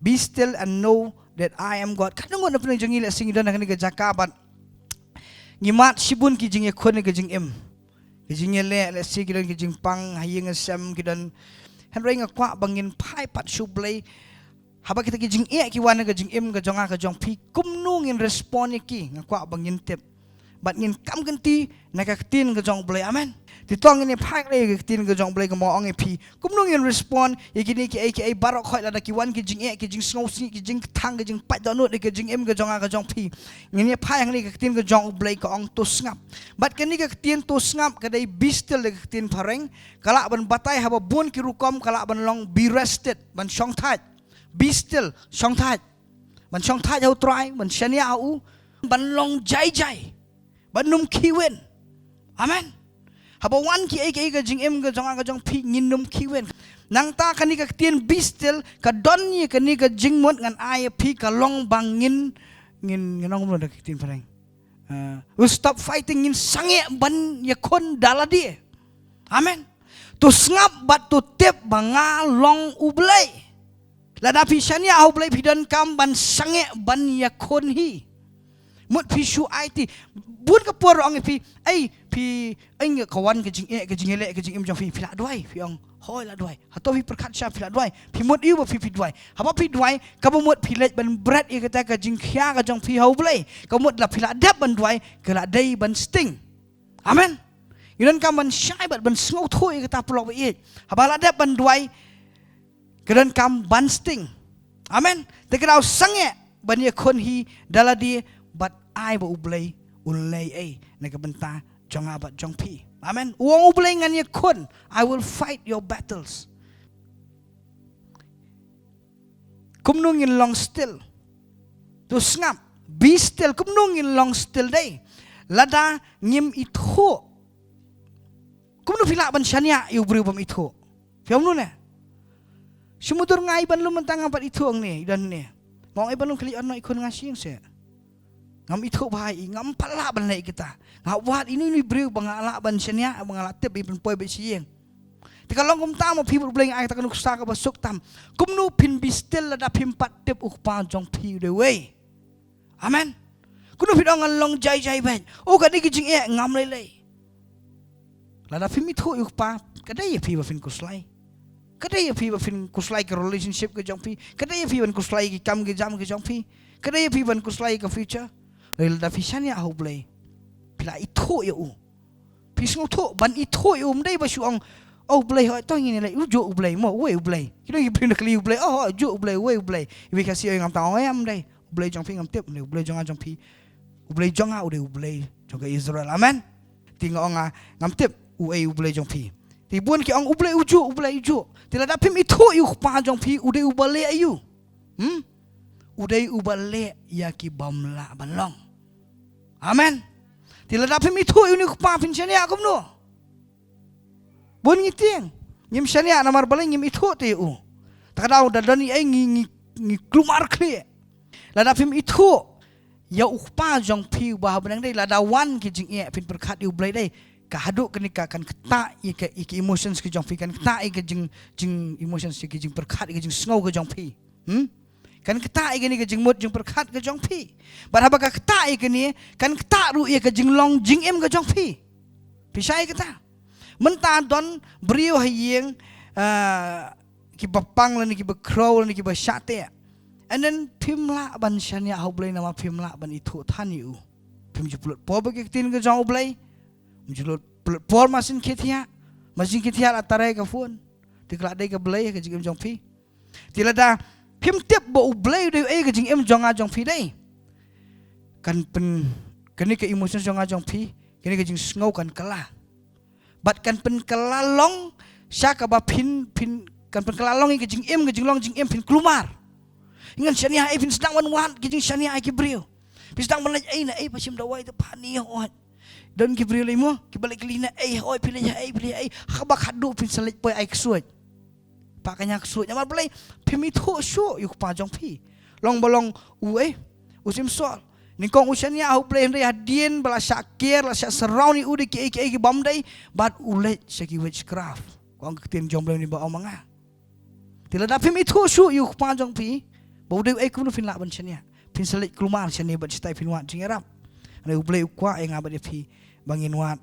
Be still and know that I am God. Kadang ngon apna jeng ila sing dan kan ga jakabat. Ngimat sibun ki jeng yakon ga jeng em. Ki jeng le si ki dan ki jeng pang hayeng asam ki dan henry nga kwa bangin pai pat sublay. Haba kita ki jeng ki wana ga jeng em ga jonga ga jong pi kumnu ngin respond ki nga kwa bangin tip. Bat ngin kam ganti nakaktin ga jong blay. Amen. Titong ini pai le ga tin ga jong blay ga mo ong pi kumnu ngin respond ikini ki aka barok khoi la da ki wan ki jing snow si ki jing thang ki jing pat donut ki jing em ga jonga ga jong pi ngini pai ang le ga tin ga jong blay ka ong to ngap bat kani ga tin to ngap ka dai bistel le ga tin pareng kala ban batai haba bun ki rukom kala ban long be rested ban shong thai bistel shong thai ban shong thai au try ban shania au ban long jai ban num kiwen. Amen. Haba wan ki aka ga jing em ga jonga ga jong pi ngin num kiwen nang ta kani ka tien bistel ka don ni kani ka jing mot ngan ai pi ka long bangin ngin nong mo da tien pareng we stop fighting ngin sange ban yakon daladi. Amen. Tu ngap bat tu tep banga long ublay lada pi shania ublay pi dan kam ban sange ban yakon hi mut pi shu IT bun ka por ong pi ai kawan ke jing le ke jing em jong pi la doi pi ong hoi la doi ha to pi perkat sha pi la doi pi mut iu pi doi ha ba pi doi ka ba mut pi le ban bread i kata ka jing khia ka jong pi ho blai ka mut la pi la dap ban doi ka la dai ban sting. Amen. Yunan ka ban shai bat ban sngo thoi kata plok ba i ha ba la dap ban doi ka dan kam ban sting. Amen. Te ka sange ban ye kon hi daladi bat ai ba ublai ulay nagabanta jong abat jong pi. Amen. Uang ublay ngan ye kun. I will fight your battles. Kumnungin long still. Tu ngap. Be still. Kumnungin long still day. Lada ngim itho. Kumnu pila ban shania yu bru bam itho. Fiam nu ne. Sumudur ngai ban lu mentang abat itho ang ne dan ne. Mong ai ban lu kali ano ikon ngasing se. Ngam itu bahai ngam pala ban lai kita ngawat ini breu bangala ban shania bangala tep ban poi be sieng tika long kum tam people bleng ai ta kan kusta ka basuk tam kumnu pin bistel da pim pat tep ukpa jong pi de way. Amen. Kunu pidong long jai ban o ka ni jing ngam lai la da pim itu ukpa kadai pi ba fin kuslai kadai pi ba fin kuslai ka relationship ka jong pi kadai pi ban kuslai ki kam ki jam ka jong pi kadai pi ban kuslai ka future rel da fishania ho blay pila itho yo pisngo tho ban itho yo mdai ba suang oh blay ho to ngini lai ujo blay mo we blay kilo yi pin kli blay oh jo blay we blay we ka si ngam ta em dai blay jong pi ngam tep ne blay jong a jong pi blay jong a u de blay jong ka Israel. Amen. Tinga onga ngam tep u blay jong pi ti bun ki ong blay ujo ti la da pim itho yu pa jong pi u de blay ayu udai ubale yaki bamla banlong. Amen. Tila dapim itu ini kupa pinchania akum no. Bon ngiting. Ngim shania namar baleng ngim itu te u. Takadau dadani ai ngi klumar kli. La dapim itu ya ukpa jong pi bah benang dai la dawan ki jing pin perkat u blai dai ka haduk kini ka kan keta iki emotions ki jong pi kan keta iki jing emotions ki jing perkat ki jing snow ki jong pi. Kan keta igani ke jing mut jing perkat ke jong pi. Barhaba ka keta igani kan keta ru ye ke jing long jing em ke jong pi. Pisai keta. Menta don brio hayeng ki bapang lan ki bakrow lan ki basyate. And then pimla ban shania hoblay nama pimla ban itu thani u. Pim juplut po ba ke tin ke jong oblay. Mujulot por masin ketia. Masin ketia la tarai ka phone. Tikla dai ka blay ke jing jong pi. Tilada pim tep bo ublay de ke jing em jong a jong pi dai kan pen kani ke emotion jong a jong pi kani ke jing ngau kan kala bat kan pen kalalong sya ka ba pin kan pen kalalong ke jing long jing em pin klumar ingan shania ai pin sedang wan ke jing shania ai ke brio pin sedang ban ai na ai pasim dawai te pani ho don ke brio limo ke balik kelina ai hoi pilih ai khaba khadu pin selit poi ai ksuat pakanya ksuat nyamar belai pim itu syo yuk pa jong pi long bolong usim sol ni kong usianya au play ndai hadien bala syakir la syak surround ni ude ki bam dai bat ulet syaki witchcraft kong ketin jong ni ba omanga tila da pim itu syo yuk pa jong pi Bau deu kum nu fin la ban chania. Fin selit kelumar chania bat citai fin wat jing Arab. Ane ublei ukwa yang abat pi bangin wat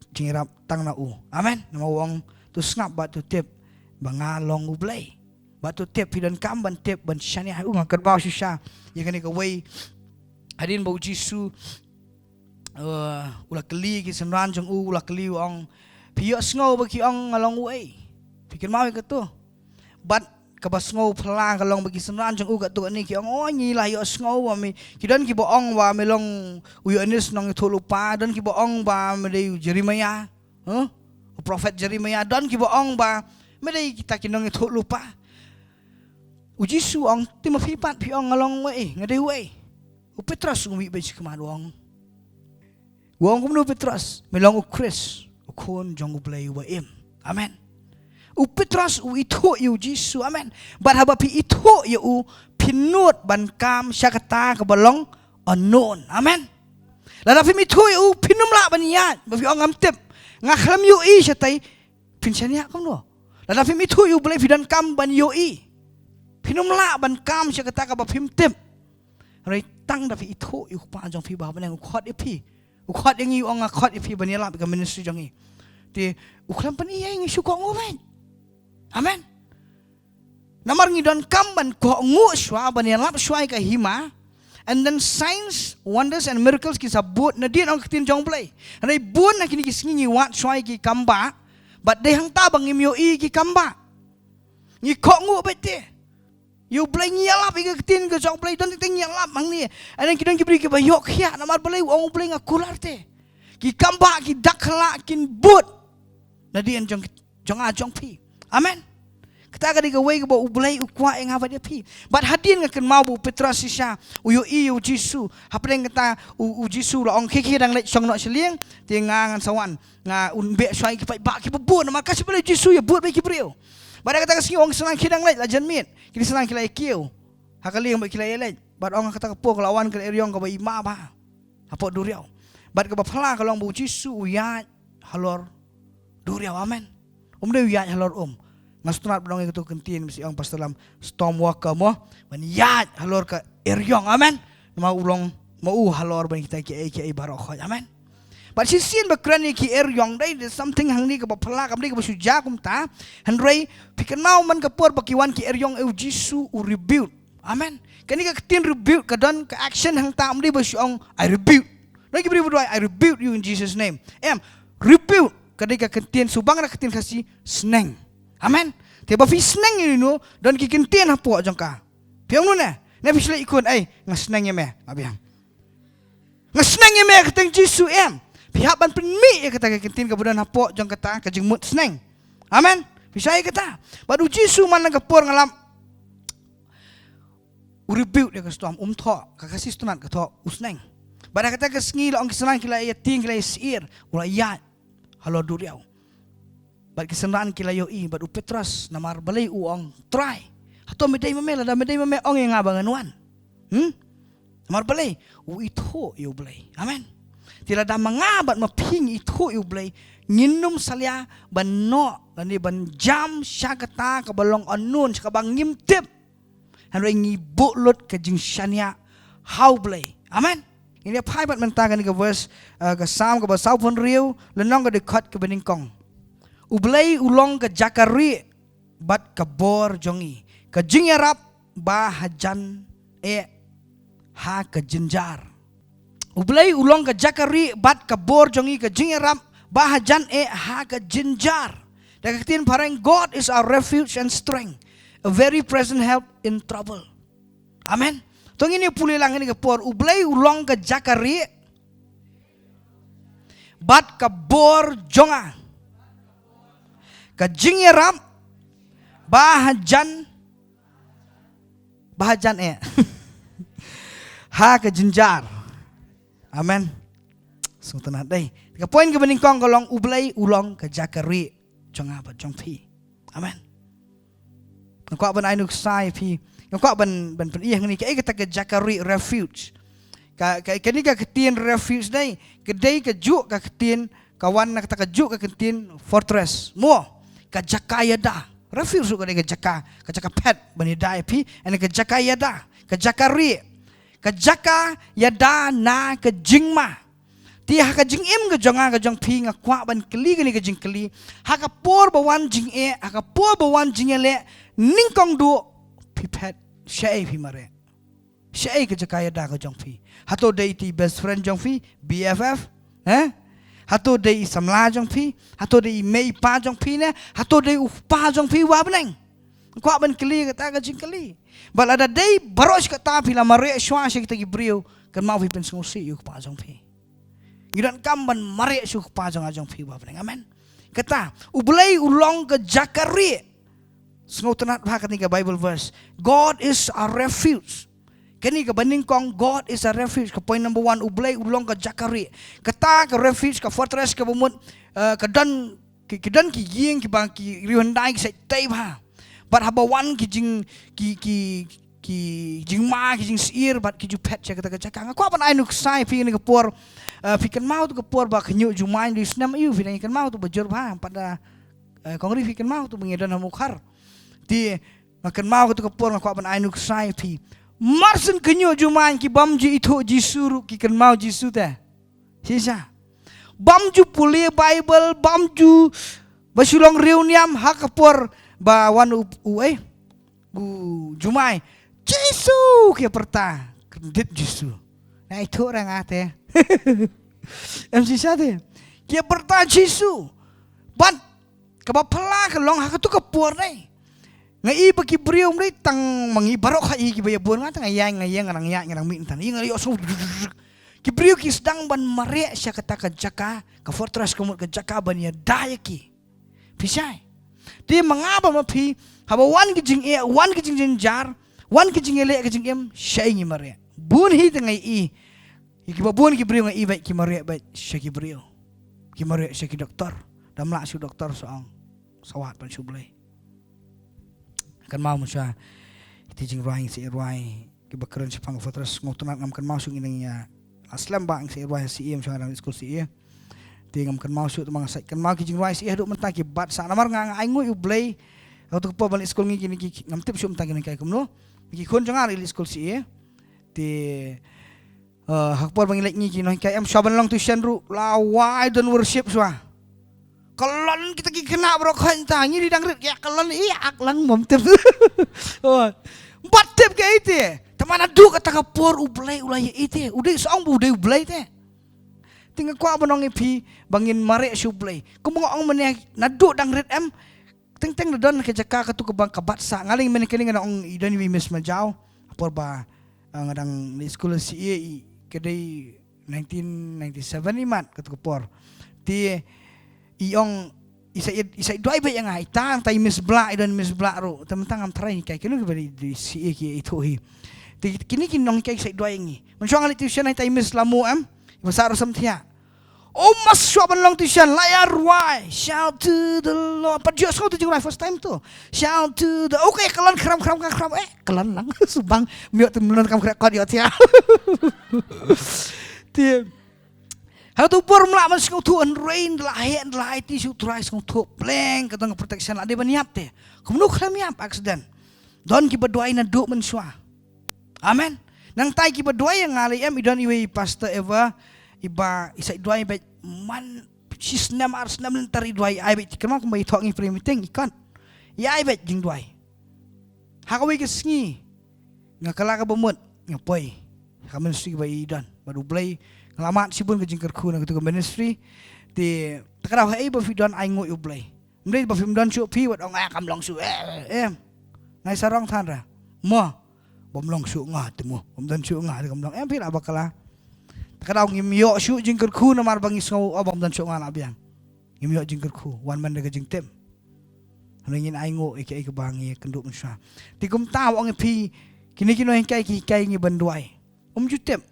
jing Arab tang na u. Amen. Nama wong tu ngap bat tu tip bangalong ublei. Bat tu tip fidan kam ban tip ban chania u ngakat bau shisha. Yang kani ka wei hadin bau Jisu ulah keli ki senran jong ulah keli ong piyok ngau bagi ong ngalong wei. Pikir mau ke tu. Bat kabas ngau pelang kalong bagi senran jong kat tu ni ki ong nyi lah yo ngau mi kidan ki boong wa melong uyo anis nong itu lupa dan ki boong ba medei Jeremia prophet Jeremia dan ki boong ba medei kita kinong itu lupa uji su ong Timothy pat pi ong ngalong we ngadei we u Petrus umi be kemad wong kumnu Petrus melong u Chris u kon jong u play wa im amen. U Petrus u itu yu Jisu amen. Bat haba pi itu yu pinut ban kam syakata ke balong unknown amen. Lada fi itu yu pinum la ban yat ba fi ong am tip ngaklam yu I syatai pinchania kam no. Lada fi itu yu boleh fidan kam ban yu I. Pinum la ban kam syakata ke ba pim tip. Rai tang da fi itu yu pa jong fi ba ban u khot pi. U khot yang yu ong khot pi ban yala ka ministry jong I. Ti uklam pan iya yang syukong amen. Amen. Namar ngidon kamban ko ngu shwa ban lap shwai ka hima and then signs wonders and miracles ki sabut na din ang tin jong play. Rai bun na kini kisngi wat shwai ki kamba but de hang ta bang imyo I ki kamba. Ni ko ngu bete. You play nyalap I ka tin ka jong play don ting nyalap mang ni. Anan kidon ki bri ki bayok khia namar play ong play ngakularte. Ki kamba ki dakla kin but. Na din jong jong pi. Amen. Kita kadi gawai ke bau ulai ukwa yang hafat dia pi. Bat hadin ngakan mau bu Petrus sisa uyo I u Jisu. Apa yang kata u Jisu la ong kiki dang lek song nok seliang tingangan sawan nga unbe swai ki ba ki bubun nama kasih beli Jisu ya buat bagi brio. Bat kata kasih ong senang kidang lek la janmit. Kini senang kilai kiu. Hakali yang kilai lek. Bat ong kata kepo lawan ke eriong ke ba ima ba. Apa duriau. Bat ke ba phala kalong bu Jisu ya halor duriau amen. Dia uyat halor Ngastunat bedong itu kentin mesti orang pas dalam storm walker mo menyat halor ke eryong amen. Mau ulong mau halor ban kita ki barokah amen. But sisin bakran ki eryong dai something hang ni ke bapala kam ni ke suja kum ta handrei pikan mau man ke por bakiwan ki eryong eu Jisu u rebuild amen. Kani ka tin rebuild ka don ka action hang ta amdi basyong I rebuild. Lagi beri berdoa I rebuild you in Jesus name. Rebuild kadika kentin subang na kentin kasi sneng. Amen. Tiba fi sneng ini no dan ki kentin hapo jangka. Piang no na. Na fi sila ikon ay nga sneng ya me. Abiang. Nga sneng ya me katang Jisu Pihak ban penmi ya kata kentin kemudian hapo jang kata kajing mut sneng. Amen. Bisa ya kata. Badu Jisu man ngapor ngalam rebuild ya kastom tho kakasi stunat ka tho usneng. Bada kata kesngi la ong kisenang kila ya ting kila sir ula ya halo duriau. Bad kisenang kila yo I bad u Petrus namar balay uong try. Hato medai mamela da medai mame ong yang abangan wan. Namar balay u ito yo balay. Amen. Tila da mangabat maping ito yo balay nginum salya ban no lani ban jam syakata kabalong anun sakabang ngimtip. Hanoi ngibo lot ke jing syania how balay. Amen. Ini apa bat mentakan ke verse ke Psalm ke basau pun riu lenong ke dekat ke beningkong. Ublay ulong ke Jakari bat ke bor jongi ke jingerap bahajan ha ke jenjar. Ublay ulong ke Jakari bat ke bor jongi ke jingerap bahajan ha ke jenjar. Dan ketin parang God is our refuge and strength, a very present help in trouble. Amen. Tong ini pulih lang ini ke por ublay ulong ke Jakari bat ke bor jonga ke jingerap bahajan ha ke jenjar. Amen. Sungtenat day. Ke poin ke beningkong kolong ublay ulong ke Jakari jonga bat jong pi. Amen. Ngko ban ainuk sai pi. Ngko ban iya ngani ke kata ke Jakari refuge. Kani ka ketin refuge day. Kedai ke juk ka ketin kawan nak kata ke juk ka ketin fortress. Mo ka Jakayada. Refuge su ka Jaka pet bani dai pi and ka Jakayada. ke Jakari, ke Jaka yada na ke Jingma. Ti haka jing im ke jonga ke jong pi nga kwa ban keli ke jing keli. Haka por bawan jing haka por bawan jing le ningkong du pipet syai pi mare. Syai ke Jaka yada ke jong pi. Hato day ti best friend jong pi, BFF, hato day samla jong pi, hato day mei pa jong pi ne, hato day pa jong pi wa beneng. Kwa ban keli kata ka jing keli. Bal ada day baros kata pila mare shwa shi kita gibriu kan mau pi pen ngosi yu pa jong pi. Ngidan kamban mare su pa jong pi wa beneng. Amen. Kata ublay ulong ke Jakari. Sngotenat ba kani ka Bible verse. God is a refuge. Kani ka baning kong God is a refuge. Ka point number 1 ublay ulong ka Jakari. Kata ka refuge ka fortress ka bumut kadan ki ying ki bang ki riwandai ki sai ba. But habawan ki jing ma ki jing sir but ki ju pet cha kata ka Jaka. Ngako pan ai nuk sai pi ni ka por pi kan mau tu ka por ba khnyu ju mai di snam yu pi kan mau tu bajur ba pada kongri pi kan mau tu bengedan hamukhar. Ti makan mau tu ka por ngako pan ai nuk sai pi. Marsen kenyo juman ki bamju itu jisuru ki kan mau jisu teh. Sisa. Bamju puli Bible, bamju basulong reuniam hakapor ba wan jumai. Jisu ki perta kendit jisu. Nah itu orang ate. Em sisa teh. Ki perta jisu. Ban kabapala kalong hakatu kapor nei. Ngai bagi beriau mri tang mangi barok hai ki baya buan ngata ngayang ngarang ya ngarang mi tan inga yo so ki beriau ki sedang ban mare sya kata ka Jaka ka fortress komut ka Jaka ban ya daya ki pisai dia mengapa mapi haba wan ki jing wan ki jing jar wan ki jing le ki jing em syai ngi mare bun hi tangai ki babun ki beriau ngai bai ki mare bai sya ki beriau ki mare sya ki doktor damla su doktor soang sawat pan sublai kan mau musa teaching ruang si ruai ki bakran si pang fortress ngotunat ngam kan masuk inang ya aslam bang si ruai si em sangarang school si e ti ngam kan masuk tu mang sai kan mau ki jing ruai si e duk mentaki bat sa namar ngang ai ngui ublay auto po balik school ngi ki ngam tip sum tagi kai kumno ki khon jangar ili school si e ti hakpor bang ilek ngi ki no kai em shaban long tuition ru lawai dan worship swa kalon kita kena bro kanta ngiri dangrit ya kalon aklang momtep oh batep ke ite tamana du kata kapor ublay ulay ite udah saong budai ublay te tinggal ko abanong ipi bangin mare sublay kumo ong mene nadu dangrit em teng don ke Jaka katu ke bang kabatsa ngaling mene keling ong idan wi mis majau apor ba ngadang di school si kedai 1997 imat katu kapor ti iong isai dua iba yang itang tai misbla idan misbla ro tementang am trai kai kenu bari di si ki itu hi kini kinong kai isai dua ingi mensuang ali tuition ai tai mislamu am besar samtia oh mas swaban long tuition layar why shout to the Lord but just go to the first time tu shout to the okay kalan kram kalan lang subang miot temenan kam kram kod yo tia ti hal tu por melak mas ngau tu rain lah ti su try ngau tu plank katang protection ade baniap te kumnu khlam yap accident don ki berdoa na duk mensua amen nang tai ki berdoa yang ngali em idon iwe pastor ever iba isai doa iba man sisnam arsnam lentari doa ai bet kema ko mai thong i meeting ikan ya ai bet jing doa hakawi ke sngi ngakala ka bemut ngapoi kamen sui ba idon baru blai ngalamat sibun ke jingker ku na ke ministry ti takara hai ba fidon ai ngoi ublai mrei ba fim don chu pi wat ong akam long su em ngai sarong than ra mo bom long su nga te mo bom don su nga kam long em pi la bakala takara ngim yo su jingker ku na mar bangis ngau bom don su nga la biang ngim yo jingker ku wan man de ke jing tem ngin ai ngo ke ke bangi kenduk mensha ti kum taw ong pi kini hen kai ngi banduai ju tem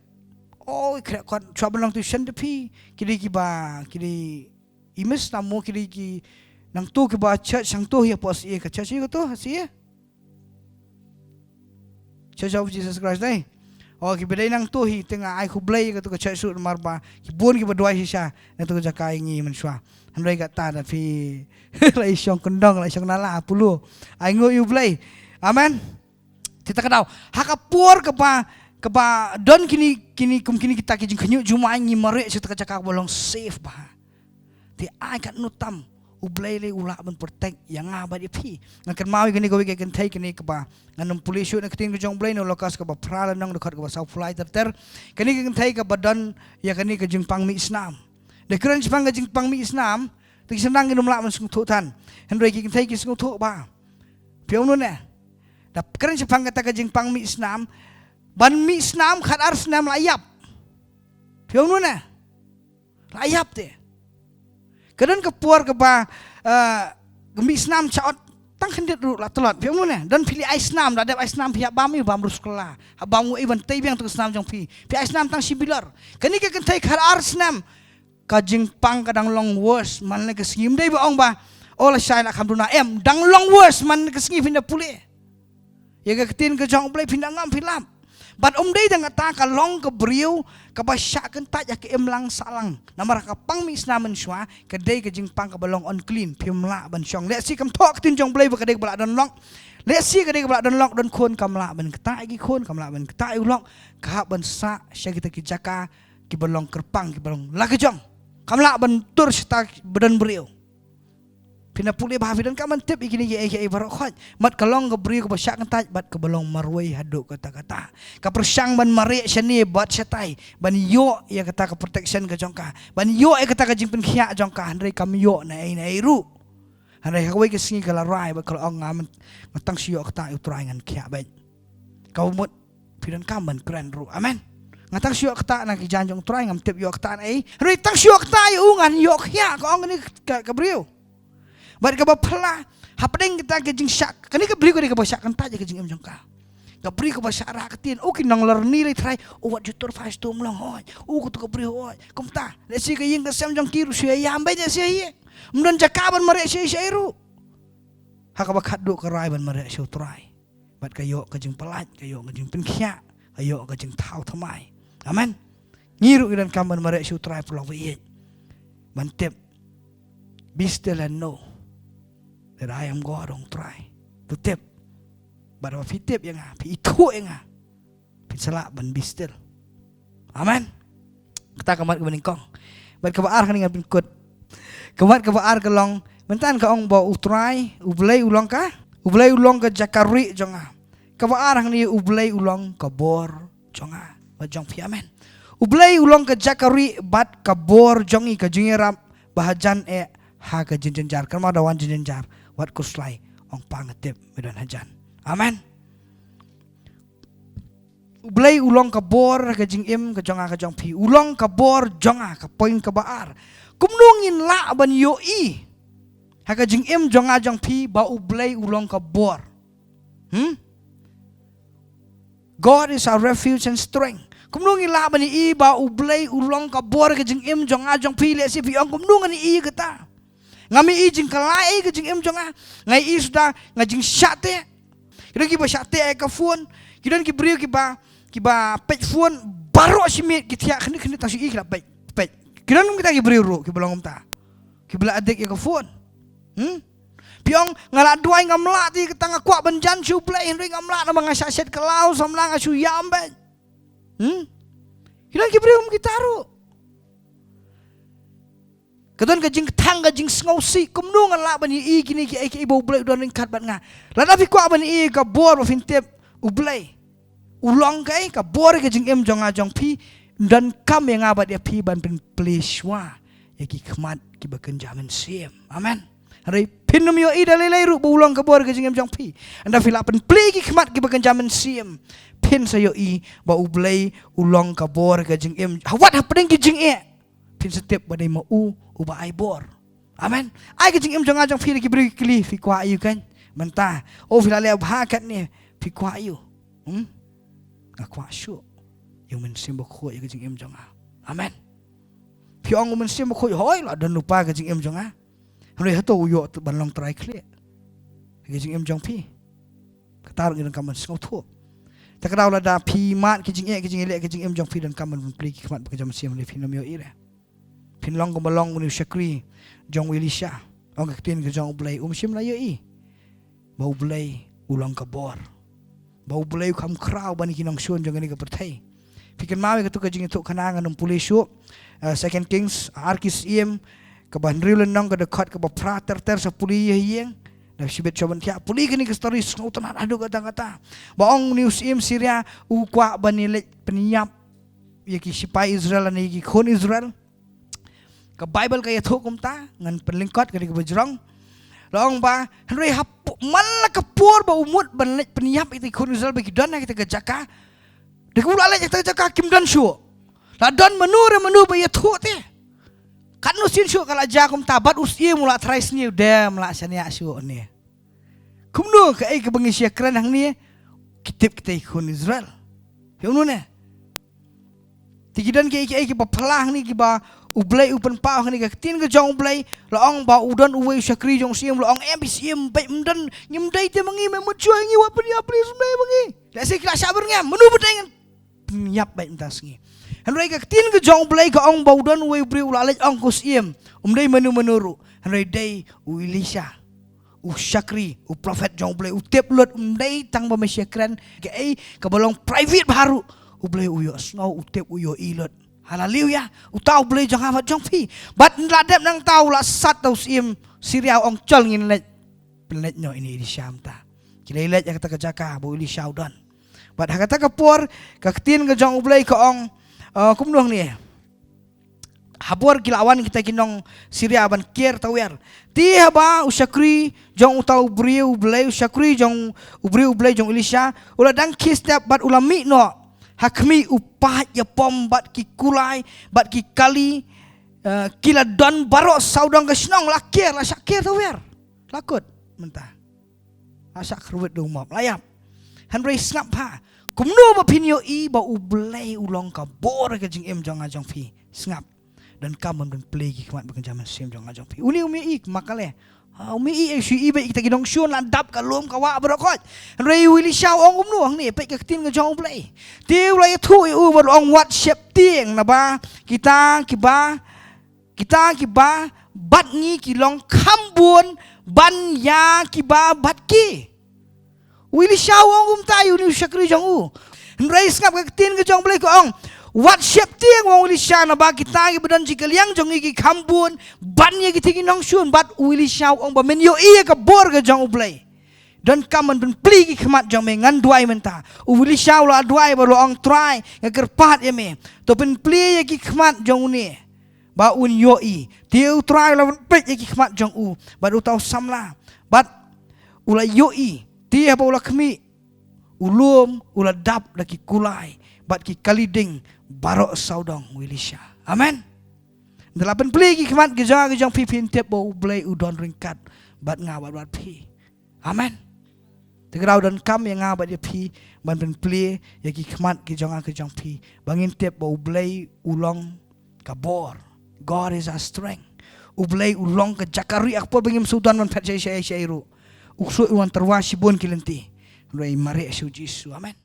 oh kira kon trouble long tuition de pi kiri ki ba kiri imes namo kiri ki nang tu ki ba church sang tu ya pos ye ka church ko to si ye Church of Jesus Christ dai oh ki bedai nang tu hi tengah ai khublai ka tu ka church su mar ba ki bun ki badwai hi sha na tu Jaka ngi menswa handai ka ta da pi lai syong kendong lai syong nala pulu ai ngo yu blai amen Kita kadau hakapur kapa don kini kita kijing kenyu jumai ngi mare kita kacak bolong safe bah. Ti ai kat nutam ublay le ula ban protect yang ngaba di pi. Ngakan mawi kini gowi kan take kini kapa nganum polisu nak tin kejong blay no lokas kapa prala nang dekat kapa south fly ter. Kini kan take kapa don ya kini kejing pangmi Islam. De keren jepang kejing pangmi Islam, ti senang nginum la ban sung tutan. Henry kan take sung tu ba. Piau nun eh. Da keren jepang kata kejing pangmi Islam. Ban mi Islam khat ar Islam layap. Piau nun eh. Layap te. Kedan kepuar keba mi Islam caot tang hendet ru la telot. Piau nun eh. Dan pilih Islam da dep Islam pihak bami bam rus sekolah. Bamu even tei biang tu Islam jong pi. Pihak Islam tang sibilar. Kani ke kentai khat ar Islam kajing pang kadang long worse man le kesngim dei ba ong ba. Ola syai la khamduna em dang long worse man kesngim pindah pulih. Ya ke ketin ke jong blai pindah ngam filap. But dei dang kata ka long ke beriu ke basyak kentat ya ke emlang salang. Namara ka pang mi Islam mensyua ke dei ke jingpang ke balong unclean pimla ban syong. Let si kam tok tin jong blai ba ke dei balak don long. Let si ke dei balak don long don khon kamla ban kata gi khon kamla ban kata u long ka ban sa sya kita ki jaka ki balong kerpang ki balong la ke jong. Kamla ban tur sta badan beriu. Pina pulih bah dan kaman tip ikini ye barokhat mat kalong ke beri ke basyak kentat bat ke balong marwai haduk kata-kata ka persyang ban mare syani bat syatai ban yo ya kata ke protection ke jongka ban yo e kata ke jingpen khia jongka handai kam yo na ai ru handai hawai ke singi kala rai ba kalau ngam ngatang sio kata utrai ngan khia ba kau mut pidan kaman keren ru amen ngatang sio kata na ki janjong utrai ngam tip yo kata ai handai tang sio kata yo ngan yo khia ko ngani ke beriu. Baik kaba pala, hapadeng kita kejing syak. Kani ka beri ko di kaba syak kan taja kejing emjong ka. Ka beri ko ba syak raketin. O kinang lerni le try. O wat jutur fast tu mlang hoy. O ko to ka beri hoy. Kumta, lesi ka ying ka sem jong kiru siya yambe nya siya ye. Mdan jakaban mare siya iru. Hakaba khaddu ka rai ban mare siya try. Bat kayo kejing pelat, kayo kejing penkhya, kayo kejing tau thamai. Amen. Ngiru idan kamban mare siya try pulang ye. Mantep. Be still and know that I am God on try. Tu tip. But if tip yang pi itu yang pi salak ban be still. Amen. Kita kamat ke beningkong. Bat ke baar kan dengan pingkut. Kamat ke baar ke long. Mentan ka ong ba utrai, ublay ulong ka? Ublay ulong ka jakari jonga. Ka baar ni ublay ulong ka bor jonga. Ba jong pi amen. Ublay ulong ka jakari bat ka bor jongi ka jingirap bahajan ha ka jinjar kan ma dawan jinjar wat kuslai ong pangatip medan hajan amen ublay ulong ka bor ka jing im ka jonga ka jong pi ulong ka bor jonga ka poin ka baar kumnungin la ban yo i ha ka jing im jonga jong pi ba ublay ulong ka bor God is our refuge and strength. Kumnungin la ban i ba ublay ulong ka bor ka jing im jonga jong pi le si pi ong kumnungan i kata ngami ijing kalai ke jing em jonga ngai i sudah ngajing syate kita kiba syate ka phone kita ki brio kiba page phone baru simit kita kini tasu i kila page kita kita ki brio ro ki belong ta ki bela adik ka phone piong ngala duai ngamla ti ketanga kwa benjan su play ring ngamla na mga saset kelau samla ngasu yambe kita ki brio kita ro kadon ka jing thang ka jing sngosi kumnungan la ban i kini ki ai bo blai don ring khat bat nga la da fi kwa ban i ka bor fin tep ublai ulong kai ka bor ka jing em jonga jong pi dan kam yang abat ya pi ban pen pleshwa ya ki khmat ki baken jaman sim amen hari pinum yo i dalai ru ulong ka bor ka jing em jong pi anda fi la pen ple ki khmat ki baken jaman sim pin sayo i ba ublai ulong ka bor ka jing em wat hapdeng ki jing pin setiap badai mau uba ai bor. Amen. Ai ke jing em jong ajong fi ki beri kli fi kwa ayu kan. Mentah. Oh fi le bhakat ni fi kwa ayu. Akwa syu. Yung men simbo ko ya ke jing em jong. Amen. Fi ong men simbo ko hoi la dan lupa ke jing em jong a. Hore hato yo ban long try kli. Ke jing em jong fi. Katar ngi kaman sngau thu. Tak kadaw la da pi mat ke jing le ke jing em jong fi dan kaman pli ki kmat ke jam sim le fi nam yo ire. Pin long ko malong ni Shakri jong Wilisha ong tin ke jong blay sim la yo i ba blay ulong ka bor bau belai kam krau bani kinong shun jong ni ka perthai pikan mawi ka tu ka jing tu kanangan nung pulisyo Second Kings arkis iem ka ban riulan nong ka dekat ka ba prater ter sa puli yeng na sibet coban tia puli kini ka story snautan adu kata baong news iem Syria ukwa bani le peniap yaki sipai Israel ani ki khon Israel ka Bible ka yathok kumta ngan penlingkot ka di bajrong long ba henry hap man ka por ba umut ban le peniap itu khon Israel bagi don kita ka jaka de ku la le kita jaka kim dan shu la don menu ba yathok te kan no sin shu kala jakum tabat usie mula trais ni dem la sania shu ni kumno ka ai ka bangi syakran hang ni kitip kita khon Israel yunu ne tigidan ke ai ba phalang ni ki ba ublay upan pao ni ka tin ka jong ublay laong ba udon uwe syakri jong siem laong ambisiem bai mdan ngim dai te mangi me mucuai ngi wa peni apri sumai mangi la se kla sabar ngam menu bedeng nyap bai mtas ngi hanrai ka tin ka jong ublay ka ong ba udon uwe bri ulalaj ong ko siem umdai menuru hanrai dai u Elisha u syakri u prophet jong ublay u tep lot umdai tang ba mesyakran ke ai ka bolong private baru ublay uyo snow u tep uyo ilot haleluya utau boleh jangan amat jong pi bat ladep nang tau la sat tau sim Syria ong chol ngin let pelet nyo ini di Syam ta kila let kata kejaka bo ili Syaudan bat kata ka por ka tin ka jong ublay ka ong kumnoh ni habor kilawan kita kinong Syria ban kier tawer ti haba usakri jong utau briu ublay usakri jong ubriu ublay jong Elisha ula dang kistap bat ulami no hakmi upah ya pom bat ki kulai bat ki kali kila don barok saudang ke senong lakir la syakir tawer lakut mentah asak ruwet dong mop layap hanrei snap ha kumno ba pinyo I ba ublay ulong ka bor ke jing em jong ajong pi snap dan kaman ben play ki kmat bukan zaman sim jong ajong pi uni umi ik makale umi I su ibe kita gidong syun landap ka lom ka wa berokot rei wili shaw ong umnu ang ni pe ka tin ka jong play tiu la thu u ber ong WhatsApp tieng na ba kita kiba bat ngi kilong khambun ban ya kiba bat ki wili shaw ong tayu ni syakri jong u rei ngap ka tin ka jong play ko ong WhatsApp tiang wong Elisha na ba kita gi bedan jikal yang jong gi khambun ban ye gi tigi nong syun bat Elisha ong ba men yo iya ka bor ga jong ublay dan kaman ben pli gi khmat jong me ngan duai menta Elisha la duai ba lo ong try ga kerpat ye me to ben pli ye gi khmat jong ni ba un yo I tiu try la pek ye gi khmat jong u ba u tau samla bat ula yo I tia ba ula khmi ulum ula dap laki kulai bat ki kaliding barok saudang Elisha. Amen. Delapan peli ki kemat gejang pipin tep bau blay udon ringkat bat ngabat bat pi. Amen. Tegrau dan kam yang ngabat dia pi ban pen peli ya ki kemat gejang pi bangin tep bau blay ulong kabor. God is our strength. Ublay ulong ke jakari akpol bangim sudan man pet syairu. Uksui wan terwasi bon kilenti. Rai mare su Jisu. Amen.